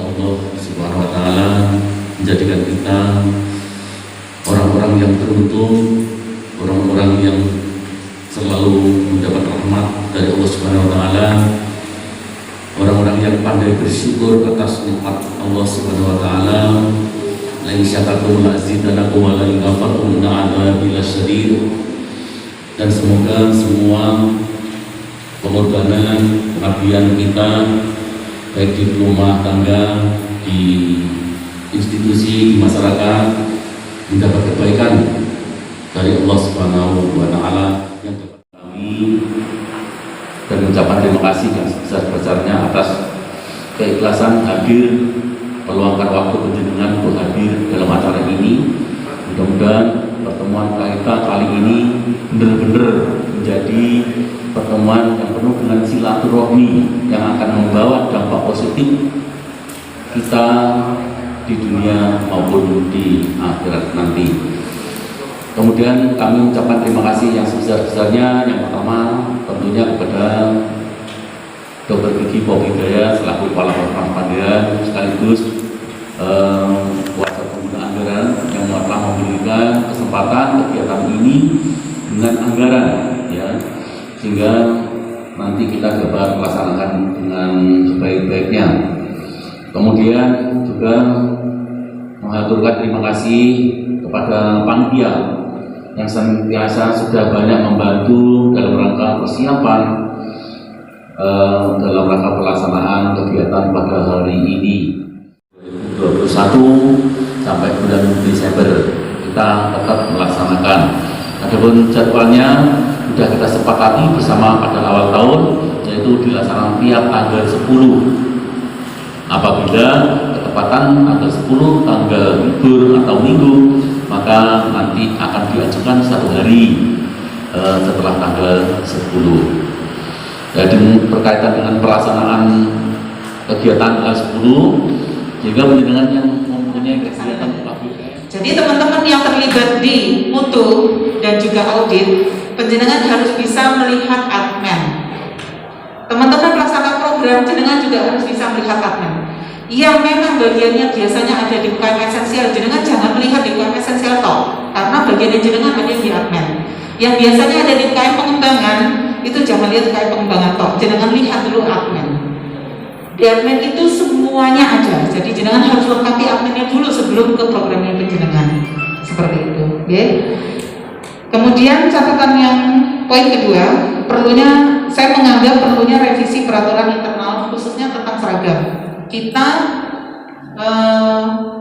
Allah Subhanahu wa Ta'ala menjadikan kita orang-orang yang beruntung, orang-orang yang selalu mendapat rahmat dari Allah Subhanahu wa Ta'ala, orang-orang yang pandai bersyukur atas nikmat Allah Subhanahu wa Ta'ala. La in syakartum la azidannakum wa la in kafartum inna adzabi lasyadid. Dan semoga semua pengorbanan, pengabdian kita baik di rumah tangga, di institusi, di masyarakat mendapat kebaikan dari Allah Subhanahu wa Ta'ala yang dapat kami, dan mengucapkan terima kasih yang sebesar-besarnya atas keikhlasan hadir, meluangkan waktu penjenengan untuk hadir dalam acara ini. Mudah-mudahan pertemuan kita kali ini benar-benar menjadi pertemuan yang penuh dengan silaturahmi yang akan membawa dampak positif kita di dunia maupun di akhirat nanti. Kemudian kami mengucapkan terima kasih yang sebesar-besarnya. Yang pertama tentunya kepada Dr. Gigi Hidayat selaku Kepala Bapak Pandian, sekaligus kuasa pengguna anggaran yang telah memberikan kesempatan kegiatan ini dengan anggaran, ya, sehingga nanti kita dapat melaksanakan dengan sebaik-baiknya. Kemudian juga mengaturkan terima kasih kepada panitia yang senantiasa sudah banyak membantu dalam rangka persiapan, dalam rangka pelaksanaan kegiatan pada hari ini 2021 sampai bulan Desember kita tetap melaksanakan. Adapun jadwalnya sudah kita sepakati bersama pada awal tahun, yaitu dilaksanakan tiap tanggal 10. Apabila ketepatan tanggal 10 tanggal libur atau minggu, maka nanti akan diajukan satu hari setelah tanggal 10. Jadi berkaitan dengan pelaksanaan kegiatan tanggal 10, juga penjenengan yang mempunyai kegiatan. Jadi teman-teman yang terlibat di mutu dan juga audit, penjenengan harus bisa melihat admin. Teman-teman pelaksana program, jenengan juga harus bisa melihat admin. Yang memang bagiannya biasanya ada di UKM esensial, jenengan jangan melihat di UKM esensial toh, karena bagian jenengan ada di admin. Yang biasanya ada di UKM pengembangan, itu jangan lihat UKM pengembangan toh, jenengan lihat dulu admin. Di admin itu semuanya ada, jadi jenengan harus lengkapi adminnya dulu sebelum ke programnya penjenengan, seperti itu. Okay? Kemudian catatan yang poin kedua, saya menganggap perlunya revisi peraturan internal khususnya tentang seragam. Kita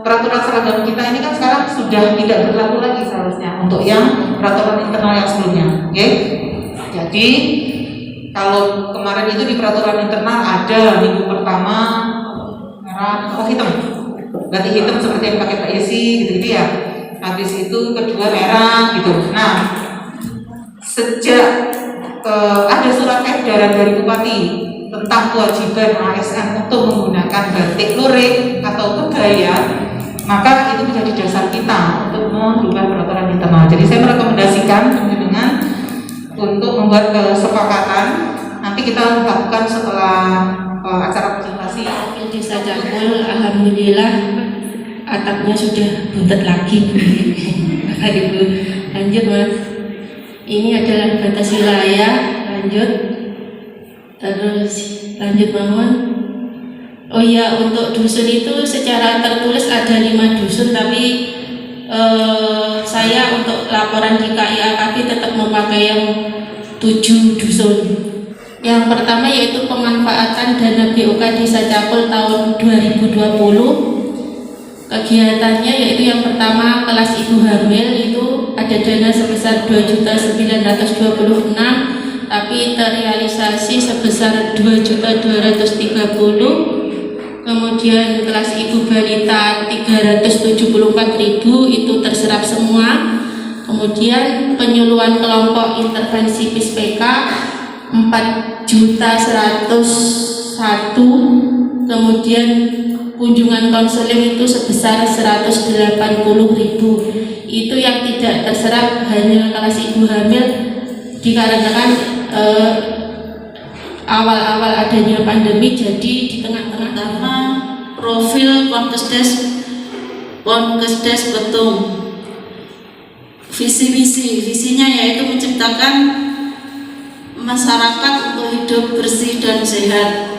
peraturan seragam kita ini kan sekarang sudah tidak berlaku lagi seharusnya untuk yang peraturan internal yang sebelumnya. Okay? Jadi kalau kemarin itu di peraturan internal ada minggu pertama merah atau hitam, berarti hitam seperti yang pakai Pak Yesi gitu-gitu ya. Habis itu kedua merah gitu. Nah, sejak ada surat edaran dari Bupati tentang kewajiban ASN untuk menggunakan batik lurik atau kebaya, maka itu menjadi dasar kita untuk merubah peraturan internal. Jadi saya merekomendasikan dengan untuk membuat kesepakatan, nanti kita lakukan setelah acara presentasi. Desa Cakul, alhamdulillah atapnya sudah butet lagi. Ibu, lanjut Mas. Ini adalah batas wilayah, lanjut. Terus lanjut mohon. Oh iya, untuk dusun itu secara tertulis ada 5 dusun, tapi saya untuk laporan di KIAKB tetap memakai yang 7 dusun. Yang pertama yaitu pemanfaatan dana BOK Desa Cakul tahun 2020. Kegiatannya yaitu yang pertama kelas ibu hamil itu ada dana sebesar 2.926, tapi terrealisasi sebesar 2.230. Kemudian kelas ibu balita 374.000 itu terserap semua. Kemudian penyuluhan kelompok intervensi PISPK 4.101.000. Kemudian kunjungan konseling itu sebesar 180.000. Itu yang tidak terserap hanya kelas ibu hamil dikarenakan awal-awal adanya pandemi, jadi di tengah-tengah. Pertama, profil Ponkesdes Betung. Visinya yaitu menciptakan masyarakat untuk hidup bersih dan sehat.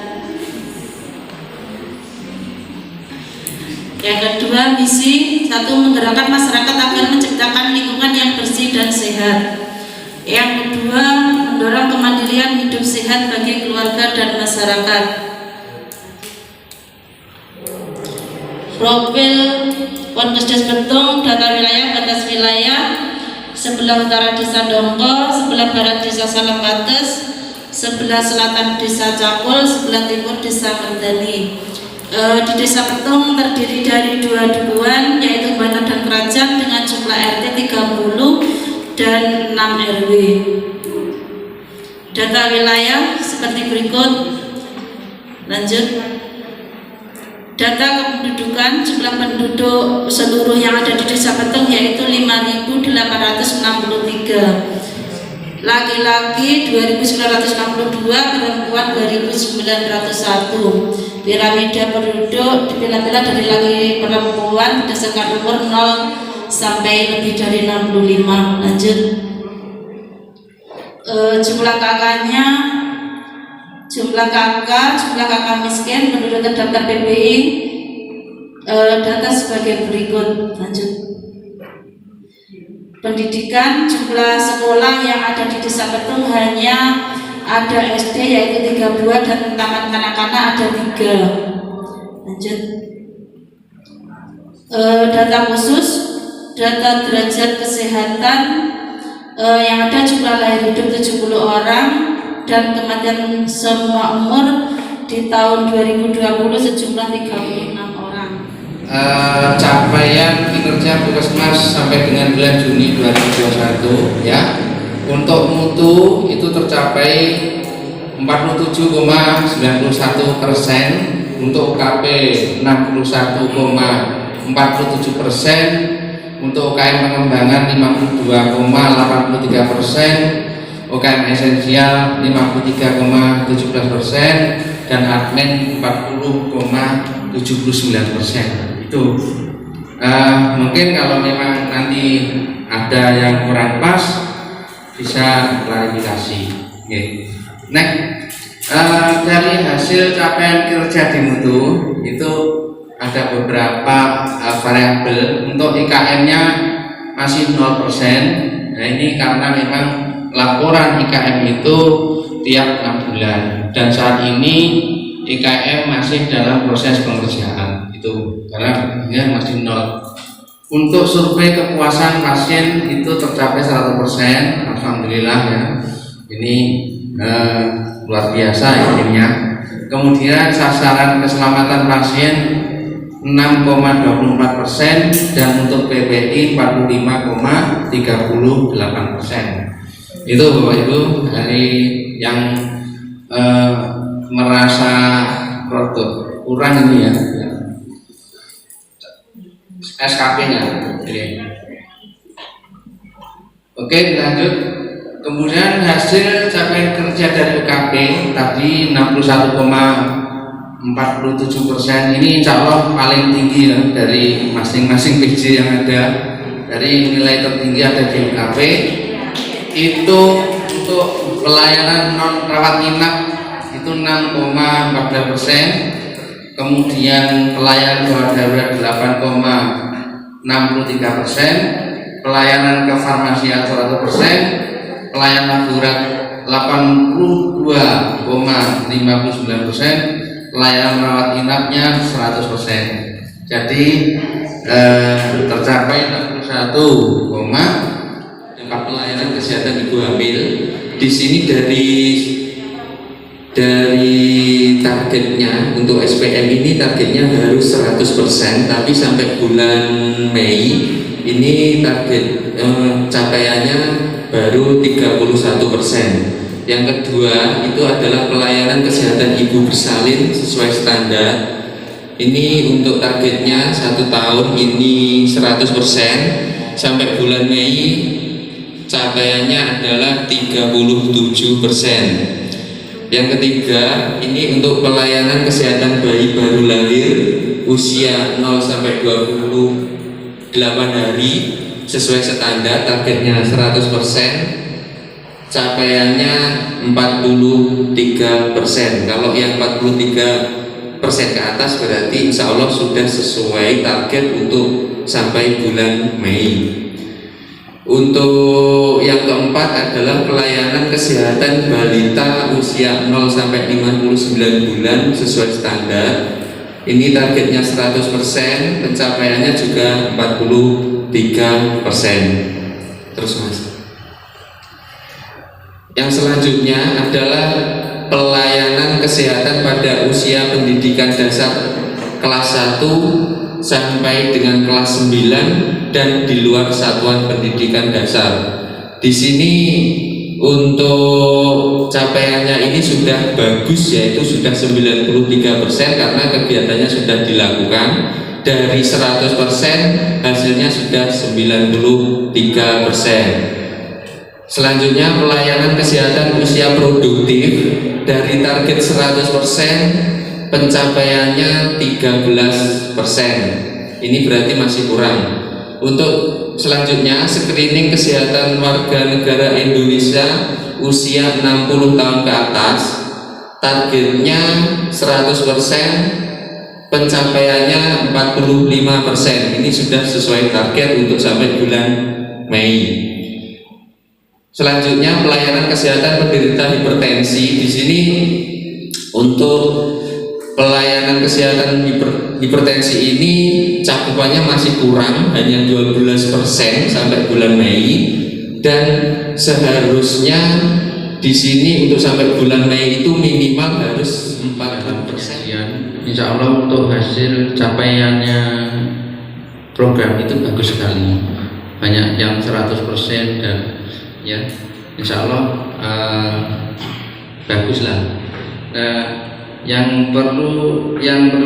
Yang kedua, misi 1, menggerakkan masyarakat agar menciptakan lingkungan yang bersih dan sehat. Yang kedua, mendorong kemandirian hidup sehat bagi keluarga dan masyarakat. Profil Ponkesdes Betung, data wilayah, batas wilayah: sebelah utara Desa Dongko, sebelah barat Desa Salengbates, sebelah selatan Desa Cakul, sebelah timur Desa Kendali. Di Desa Betung terdiri dari 2 dukuhan, yaitu Bana dan Kerajaan dengan jumlah RT 30 dan 6 RW. Data wilayah seperti berikut. Lanjut. Data kependudukan, jumlah penduduk seluruh yang ada di Desa Betung yaitu 5.863. Laki-laki 2.962, perempuan 2.901. Piramida penduduk dipilah-pilah dari laki perempuan berdasarkan umur 0 sampai lebih dari 65. Lanjut. Jumlah kakaknya, jumlah kakak miskin penduduk terdaftar PBI, data sebagai berikut. Lanjut. Pendidikan, jumlah sekolah yang ada di Desa Betung hanya ada SD yaitu 32 dan taman kanak-kanak ada 3. Lanjut. Data khusus, data derajat kesehatan, yang ada jumlah lahir hidup 70 orang dan kematian semua umur di tahun 2020 sejumlah 36 orang. Capaian kinerja Puskesmas sampai dengan bulan Juni 2021 ya. Untuk mutu itu tercapai 47,91%, untuk UKP 61,47%, untuk UKM pengembangan 52,83%, UKM esensial 53,17%, dan admin 40,79%. Itu mungkin kalau memang nanti ada yang kurang pas bisa klarifikasi. Dari hasil capaian kinerja di mutu itu ada beberapa variabel. Untuk IKM-nya masih 0%. Nah, ini karena memang laporan IKM itu tiap 6 bulan dan saat ini IKM masih dalam proses pengerjaan itu karena dia masih 0. Untuk survei kepuasan pasien itu tercapai 100%, alhamdulillah ya. Ini luar biasa intinya. Kemudian sasaran keselamatan pasien 6,24% dan untuk PPI 45,38%. Itu Bapak Ibu dari yang merasa produk kurang ini ya. SKP-nya. Oke, lanjut. Kemudian hasil capaian kerja dari UKP tadi 61,47%. Ini insya Allah paling tinggi ya, dari masing-masing PJ yang ada. Dari nilai tertinggi ada di UKP. Itu untuk pelayanan non rawat inap itu 6,14%. Kemudian pelayanan gawat darurat 8,63%, pelayanan kefarmasian 100%, pelayanan darurat 82,59%, pelayanan rawat inapnya 100%. Jadi tercapai 61, pelayanan kesehatan ibu hamil. Di sini dari Dari targetnya untuk SPM ini targetnya harus 100%, tapi sampai bulan Mei ini target capaiannya baru 31%. Yang kedua itu adalah pelayanan kesehatan ibu bersalin sesuai standar. Ini untuk targetnya 1 tahun ini 100%, sampai bulan Mei capaiannya adalah 37%. Yang ketiga, ini untuk pelayanan kesehatan bayi baru lahir usia 0 sampai 28 hari sesuai standar, targetnya 100%, capaiannya 43%. Kalau yang 43% ke atas berarti insya Allah sudah sesuai target untuk sampai bulan Mei. Untuk yang keempat adalah pelayanan kesehatan balita usia 0 sampai 59 bulan sesuai standar. Ini targetnya 100%, pencapaiannya juga 43%. Terus Mas. Yang selanjutnya adalah pelayanan kesehatan pada usia pendidikan dasar kelas 1 sampai dengan kelas 9 dan di luar satuan pendidikan dasar. Di sini untuk capaiannya ini sudah bagus, yaitu sudah 93% karena kegiatannya sudah dilakukan. Dari 100% hasilnya sudah 93%. Selanjutnya pelayanan kesehatan usia produktif, dari target 100% pencapaiannya 13%. Ini berarti masih kurang. Untuk selanjutnya screening kesehatan warga negara Indonesia usia 60 tahun ke atas, targetnya 100%, pencapaiannya 45%. Ini sudah sesuai target untuk sampai bulan Mei. Selanjutnya pelayanan kesehatan penderita hipertensi. Di sini untuk pelayanan kesehatan hipertensi ini cakupannya masih kurang, hanya 12% sampai bulan Mei, dan seharusnya di sini untuk sampai bulan Mei itu minimal harus 40%. Insya Allah untuk hasil capaiannya program itu bagus sekali, banyak yang 100% dan ya insya Allah bagus lah. Yang perlu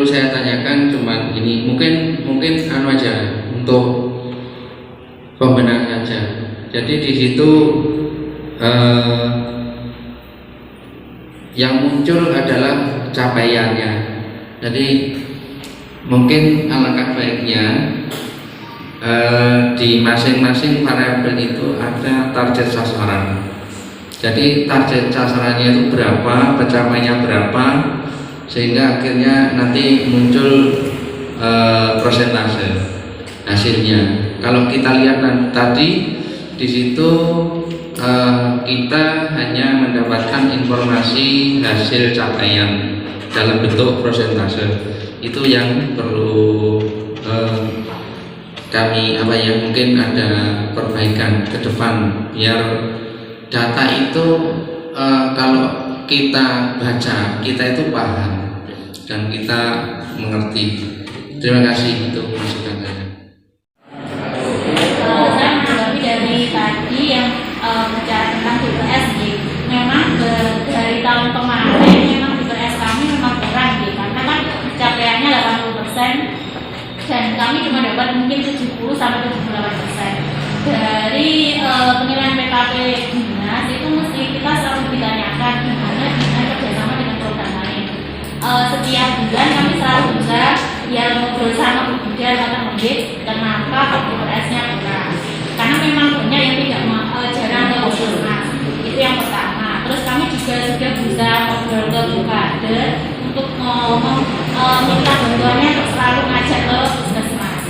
saya tanyakan cuma ini, mungkin anu aja untuk pembenahan saja. Jadi di situ yang muncul adalah capaiannya. Jadi mungkin alangkah baiknya di masing-masing variabel itu ada target sasaran. Jadi target sasarannya itu berapa, pencapaiannya berapa, sehingga akhirnya nanti muncul persentase hasilnya. Kalau kita lihat tadi di situ kita hanya mendapatkan informasi hasil capaian dalam bentuk persentase. Itu yang perlu kami mungkin ada perbaikan ke depan biar data itu kalau kita baca kita itu paham dan kita mengerti. Terima kasih untuk masukan saya. Saya menanggapi dari tadi yang bicara tentang BPS, memang dari tahun kemarin memang BPS kami memang kurang, karena kan capaiannya 80% dan kami cuma dapat mungkin 70 sampai 78%. Dari penilaian PKP dinas itu mesti kita selalu ditanyakan gimana dinas kerjasama dengan program lain. Setiap bulan kami selalu bisa ngobrol sama Bu Bida atau Mungkin kenapa BPS-nya kurang. Karena memang banyak yang tidak jarang ke puskesmas. Itu yang pertama. Terus kami juga sudah bisa ngobrol ke Bu Kader untuk ngomong minta bantuannya untuk selalu ngajak ke puskesmas.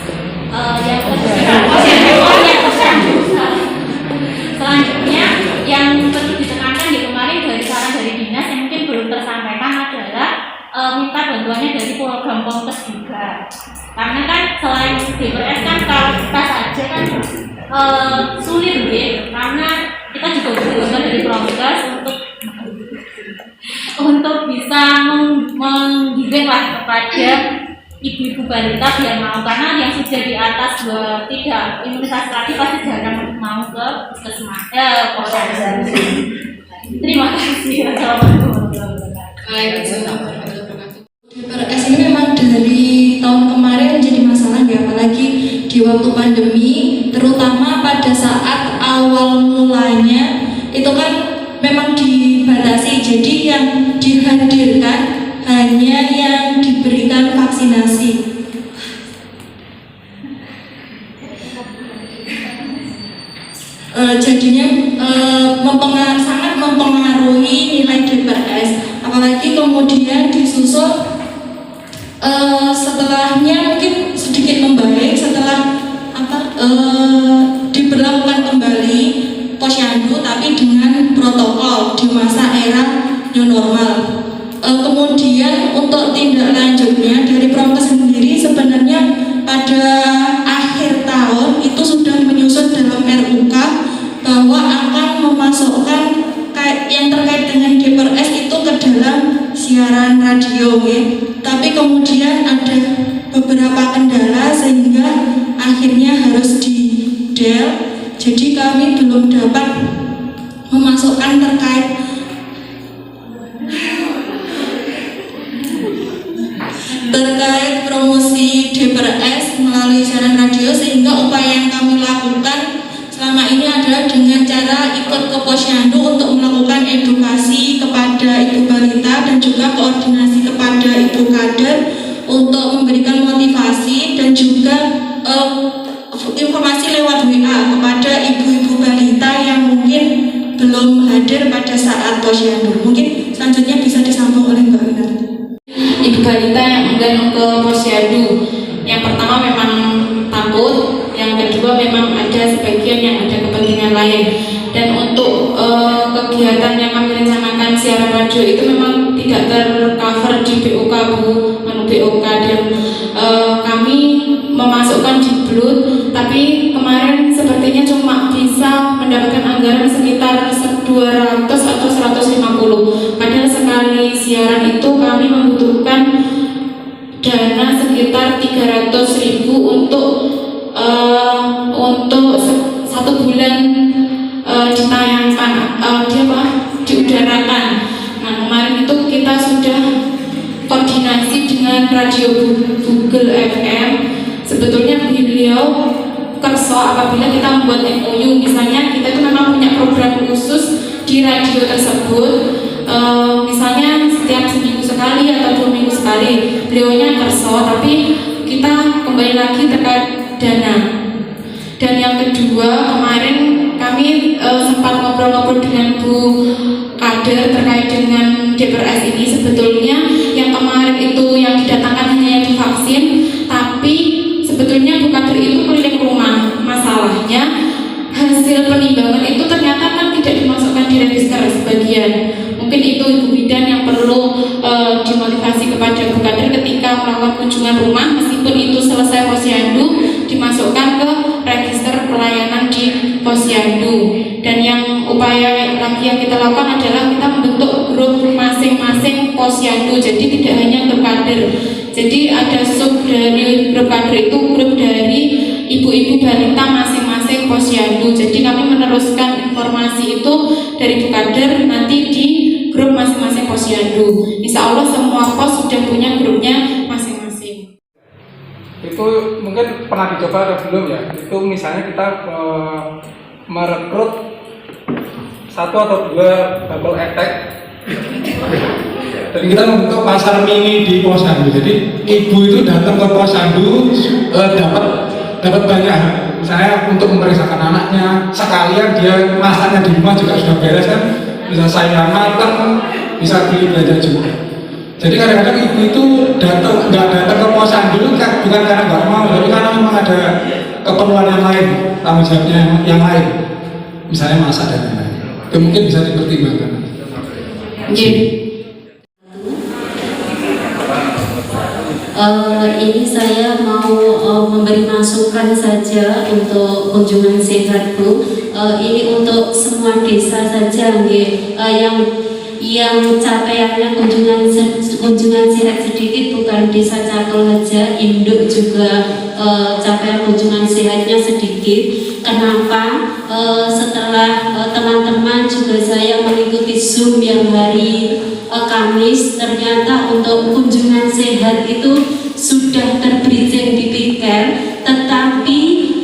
Yang kedua, selanjutnya yang perlu ditekankan di kemarin dari saran dari dinas yang mungkin belum tersampaikan adalah minta bantuannya dari program Pongkes juga. Karena kan selain BPS kan kalau kita saja kan sulit karena kita juga butuh bantuan dari Pongkes untuk ibu-ibu balita biar mau, karena yang sudah di atas tidak imunisasi lagi pasti jarang mau ke puskesmas, posyandu. Terima kasih. DPRS ini memang dari tahun kemarin menjadi masalah ya, apalagi di waktu pandemi, terutama pada saat awal mulanya itu kan memang dibatasi, jadi yang dihadirkan hanya yang diberikan vaksinasi. Jadinya sangat mempengaruhi nilai DPRS, apalagi kemudian disusul setelahnya mungkin sedikit membaik setelah diberlakukan kembali posyandu tapi dengan protokol di masa era new normal. Kemudian untuk tindak lanjutnya dari Promkes sendiri sebenarnya pada akhir tahun itu sudah menyusun dalam RUK bahwa akan memasukkan yang terkait dengan DPRS itu ke dalam siaran radio ya. Tapi kemudian ada beberapa kendala sehingga akhirnya harus di-del. Jadi kami belum dapat memasukkan terkait promosi DPRS melalui siaran radio, sehingga upaya yang kami lakukan selama ini adalah dengan cara ikut ke posyandu untuk melakukan edukasi kepada ibu balita dan juga koordinasi kepada ibu kader untuk memberikan motivasi dan juga informasi lewat WA kepada ibu-ibu balita yang mungkin belum hadir pada saat posyandu. Mungkin selanjutnya bisa disambung oleh Mbak Winar. Ibu balita yang enggan ke posyandu, yang pertama memang takut, yang kedua memang ada sebagian yang ada kepentingan lain. Dan untuk kegiatan yang kami rencanakan siaran radio itu memang tidak tercover di BOK menu BOK, dan kami memasukkan di Blut, tapi kemarin sepertinya cuma bisa mendapatkan anggaran sekitar 200 atau 150. Padahal sekali siaran itu kami membutuhkan dana sekitar 300.000 untuk 1 bulan ditayangkan, diudarakan. Nah, kemarin itu kita sudah koordinasi dengan radio Google FM. Sebetulnya beliau kerso apabila kita membuat MOU, misalnya kita itu memang punya program khusus di radio tersebut, misalnya setiap seminggu sekali atau 2 minggu sekali, beliaunya kerso, tapi kita kembali lagi terkait dana. Dan yang kedua, kemarin kami sempat ngobrol-ngobrol dengan Bu Kader terkait dengan DPRS ini. Sebetulnya yang kemarin itu yang didatangkan hanya yang divaksin, tapi sebetulnya Bu Kader itu keliling rumah. Masalahnya hasil penimbangan itu ternyata kan tidak dimasukkan di register sebagian. Mungkin itu Ibu Bidan yang perlu dimotivasi kepada Bu Kader ketika melakukan kunjungan rumah, meskipun itu selesai posyandu, dimasukkan ke register pelayanan di posyandu. Dan yang upaya lagi yang kita lakukan adalah kita membentuk grup masing-masing posyandu, jadi tidak hanya grup kader. Jadi ada sub dari grup kader itu grup dari ibu-ibu balita masing-masing posyandu. Jadi kami meneruskan informasi itu dari Bu Kader nanti di grup masing-masing posyandu. Insya Allah semua pos sudah punya grupnya masing-masing. Itu mungkin pernah dicoba atau belum ya? Itu misalnya kita merekrut 1 atau 2 double attack. Dan kita membentuk pasar mini di posyandu. Jadi ibu itu datang ke posyandu dapat banyak. Misalnya untuk memeriksakan anaknya, sekalian dia masaknya di rumah juga sudah beres kan, bisa sayang matang, bisa beli belanja juga. Jadi kadang-kadang ibu itu nggak datang ke posyandu bukan karena nggak mau, tapi karena memang ada keperluan yang lain, tanggung jawabnya yang lain, misalnya masak dan lain-lain. Itu mungkin bisa dipertimbangkan. Ini saya mau memberi masukan saja untuk kunjungan sehat Bu. Ini untuk semua desa saja yang yang capaiannya kunjungan sehat sedikit, bukan desa Cakul saja, induk juga capaian kunjungan sehatnya sedikit. Kenapa? Setelah teman-teman juga saya mengikuti Zoom yang hari Kamis, ternyata untuk kunjungan sehat itu sudah terbridging di PIKER, tetapi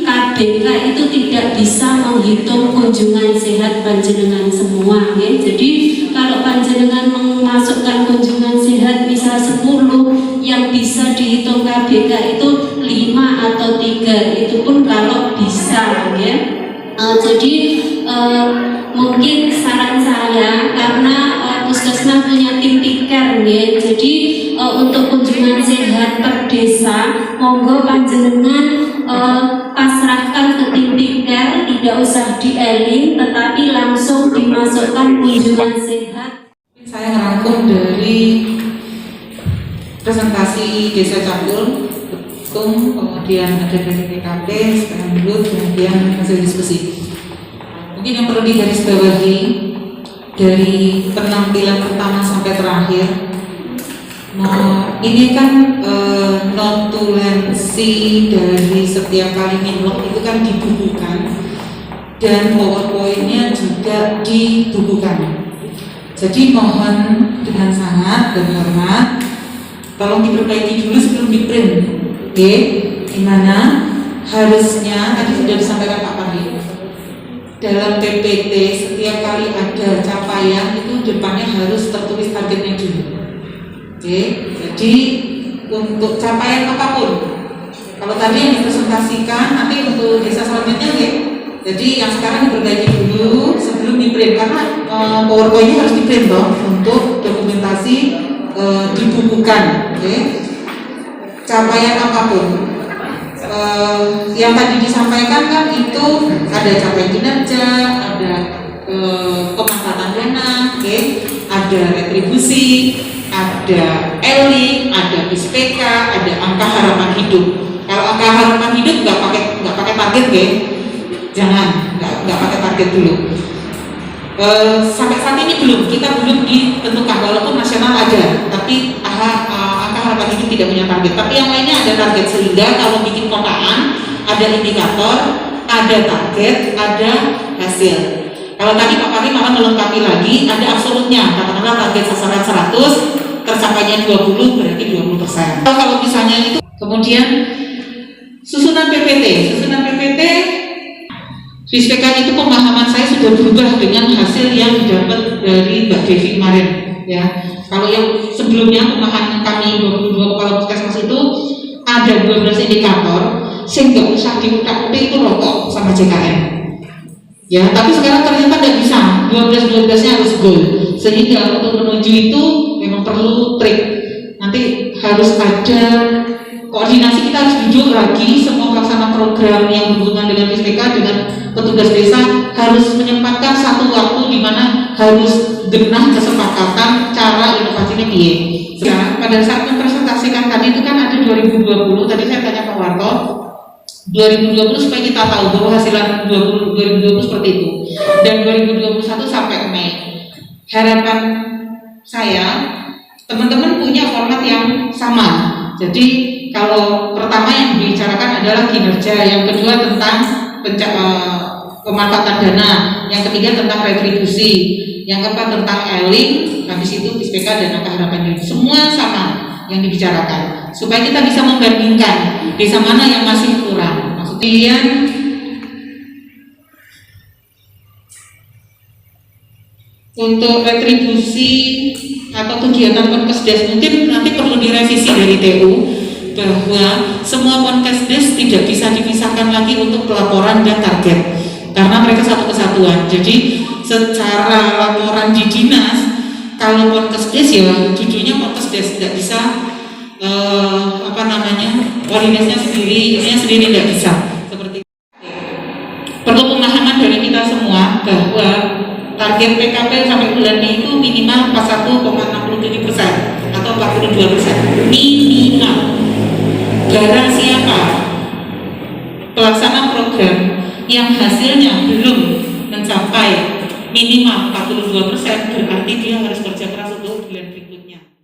KBK itu tidak bisa menghitung kunjungan sehat panjenengan semua, ya. Jadi kalau panjenengan memasukkan kunjungan sehat misal 10, yang bisa dihitung KBK itu 5 atau 3, itu pun kalau bisa, ya. Jadi mungkin saran saya, karena Puskesmas punya tim PIKER, ya. Jadi untuk kunjungan sehat per desa, monggo panjenengan pasrahkan ke tim PIKER, tidak usah dieling, tetapi langsung dimasukkan kunjungan sehat. Saya merangkum dari presentasi Desa Cakul, kemudian ada dari PKP, kemudian hasil diskusi. Mungkin yang perlu digarisbawahi dari penampilan pertama sampai terakhir, ini kan notulensi dari setiap kali minlog itu kan dibukukan, dan PowerPoint-nya juga dibukukan. Jadi mohon dengan sangat dan hormat, tolong diperbaiki dulu sebelum di-print. Oke, gimana? Harusnya tadi sudah disampaikan Pak Pardi, dalam PPT setiap kali ada capaian itu depannya harus tertulis targetnya dulu. Oke, jadi untuk capaian apapun, kalau tadi yang dipresentasikan nanti untuk desa selanjutnya, oke. Jadi yang sekarang diperbaiki dulu sebelum di-print, karena PowerPoint-nya harus di-print toh, untuk dokumentasi dibukukan. Oke. Capaian apapun yang tadi disampaikan kan itu ada capaian kinerja, ada pemanfaatan dana, oke, ada retribusi, ada earning, ada PISPK, ada angka harapan hidup. Kalau angka harapan hidup nggak pakai target, oke? Jangan, nggak pakai target dulu. Sampai saat ini kita belum ditentukan, walaupun nasional ada, tapi angka harapan hidup tidak punya target. Tapi yang lainnya ada target, sehingga kalau bikin kotaan ada indikator, ada target, ada hasil. Kalau tadi Pak Pardi malah melengkapi lagi, ada absolutnya, katakanlah target sasaran 100, tercapainya 20, berarti 20%. Kalau misalnya itu, kemudian susunan PPT, PISPK itu pemahaman saya sudah berubah dengan hasil yang didapat dari Mbak Devi kemarin, ya. Kalau yang sebelumnya pemahaman kami 22 kepala puskesmas itu ada 12 indikator, sehingga usah diutak-utik itu rokok sama JKN, ya. Tapi sekarang ternyata tidak bisa, 12-12-nya harus goal, sehingga untuk menuju itu memang perlu trik. Nanti harus ada koordinasi, kita harus duduk lagi semua pelaksana program yang berhubungan dengan PISPK dengan petugas desa, harus menyempatkan satu waktu di mana harus genah kesepakatan cara inovasinya piye. Ya, pada saat mempresentasikan tadi itu kan ada 2020, tadi saya tanya Pak Warto, 2020 supaya kita tahu bahwa hasilan 2020 seperti itu, dan 2021 sampai ke Mei. Harapan saya teman-teman punya format yang sama. Jadi kalau pertama yang dibicarakan adalah kinerja, yang kedua tentang pemanfaatan dana, yang ketiga tentang retribusi, yang keempat tentang earning, habis itu PISPK dan angka harapan hidup. Semua sama yang dibicarakan, supaya kita bisa membandingkan desa mana yang masih kurang. Maksudnya untuk retribusi atau kegiatan Ponkesdes mungkin nanti perlu direvisi dari TU, bahwa semua Ponkesdes tidak bisa dipisahkan lagi untuk pelaporan dan target, karena mereka satu kesatuan. Jadi secara laporan di dinas, kalau Ponkesdes ya judulnya Ponkesdes, tidak bisa koordinasinya sendiri, isinya sendiri tidak bisa. Seperti itu. Perlu pemahaman dari kita semua bahwa target PKP sampai bulan Mei itu minimal 41,67% atau 42% minimal. Barang siapa pelaksana program yang hasilnya belum mencapai minimal 42%, berarti dia harus kerja keras untuk bulan berikutnya.